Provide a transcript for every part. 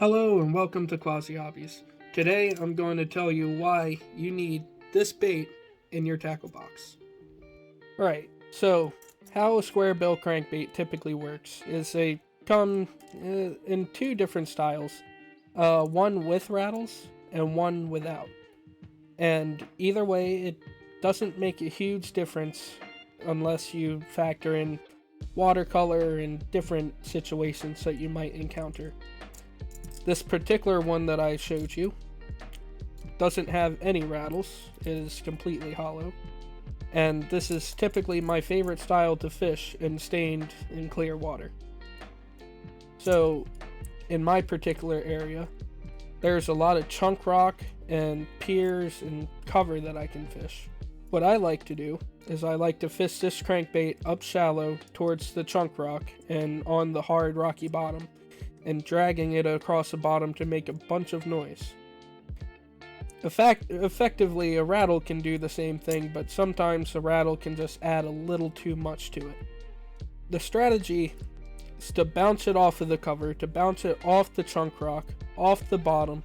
Hello and welcome to Quasi Hobbies. Today I'm going to tell you why you need this bait in your tackle box. Alright, so how a Squarebill crankbait typically works is they come in two different styles. One with rattles and one without. And either way, it doesn't make a huge difference unless you factor in watercolor and different situations that you might encounter. This particular one that I showed you doesn't have any rattles. It is completely hollow. And this is typically my favorite style to fish in stained and clear water. So, in my particular area, there's a lot of chunk rock and piers and cover that I can fish. What I like to do is I like to fish this crankbait up shallow towards the chunk rock and on the hard rocky bottom, and dragging it across the bottom to make a bunch of noise. Effectively, a rattle can do the same thing, but sometimes a rattle can just add a little too much to it. The strategy is to bounce it off of the cover, to bounce it off the chunk rock, off the bottom,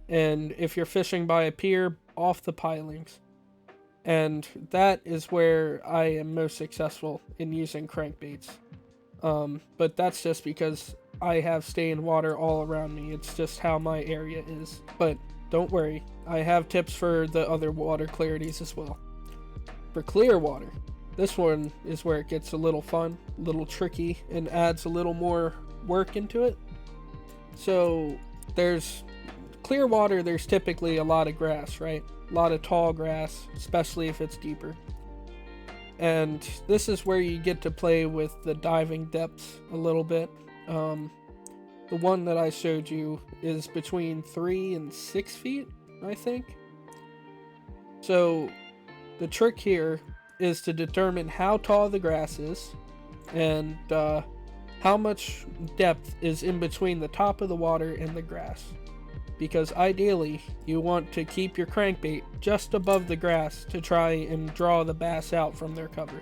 and if you're fishing by a pier, off the pilings. And that is where I am most successful in using crankbaits. But that's just because I have stained water all around me. It's just how my area is. But don't worry, I have tips for the other water clarities as well. For clear water, this one is where it gets a little fun, a little tricky, and adds a little more work into it. So there's clear water, there's typically a lot of grass, right? A lot of tall grass, especially if it's deeper. And this is where you get to play with the diving depths a little bit. The one that I showed you is between 3 and 6 feet, I think. So the trick here is to determine how tall the grass is and how much depth is in between the top of the water and the grass. Because ideally, you want to keep your crankbait just above the grass to try and draw the bass out from their cover.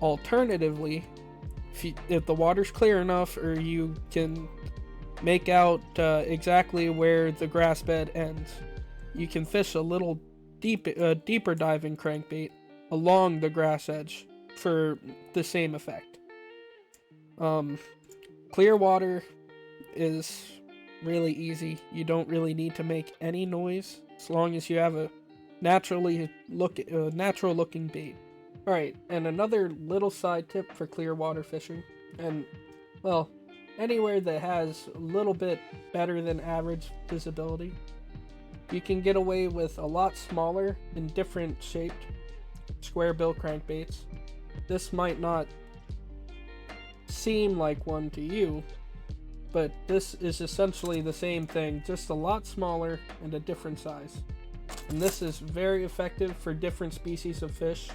Alternatively, if the water's clear enough or you can make out exactly where the grass bed ends, you can fish a little deeper diving crankbait along the grass edge for the same effect. Clear water is really easy. You don't really need to make any noise as long as you have a natural looking bait. Alright, and another little side tip for clear water fishing, and well, anywhere that has a little bit better than average visibility, you can get away with a lot smaller and different shaped Squarebill crankbaits. This might not seem like one to you, but this is essentially the same thing, just a lot smaller and a different size. And this is very effective for different species of fish,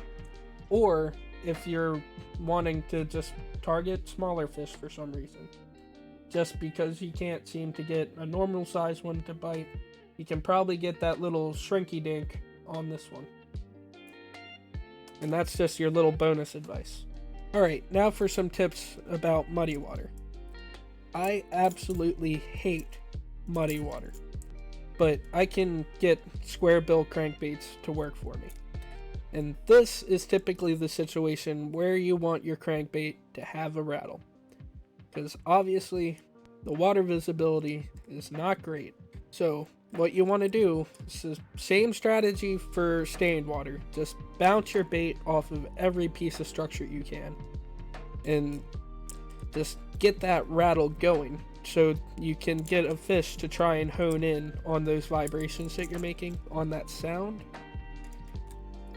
or if you're wanting to just target smaller fish for some reason. Just because you can't seem to get a normal size one to bite, you can probably get that little shrinky dink on this one. And that's just your little bonus advice. Alright, now for some tips about muddy water. I absolutely hate muddy water, but I can get Squarebill crankbaits to work for me. And this is typically the situation where you want your crankbait to have a rattle. Because obviously, the water visibility is not great. So, what you want to do is the same strategy for stained water. Just bounce your bait off of every piece of structure you can. And just get that rattle going so you can get a fish to try and hone in on those vibrations that you're making, on that sound.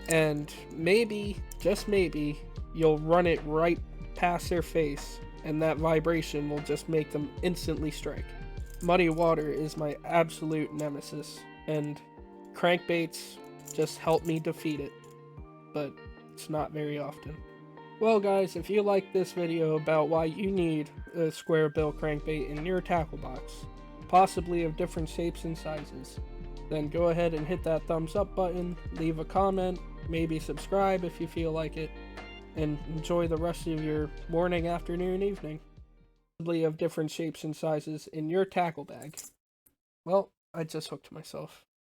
And maybe, just maybe, you'll run it right past their face and that vibration will just make them instantly strike. Muddy water is my absolute nemesis, and crankbaits just help me defeat it, but it's not very often. Well guys, if you like this video about why you need a Squarebill crankbait in your tackle box, possibly of different shapes and sizes, then go ahead and hit that thumbs up button, leave a comment, maybe subscribe if you feel like it, and enjoy the rest of your morning, afternoon, evening. of different shapes and sizes in your tackle bag. Well, I just hooked myself.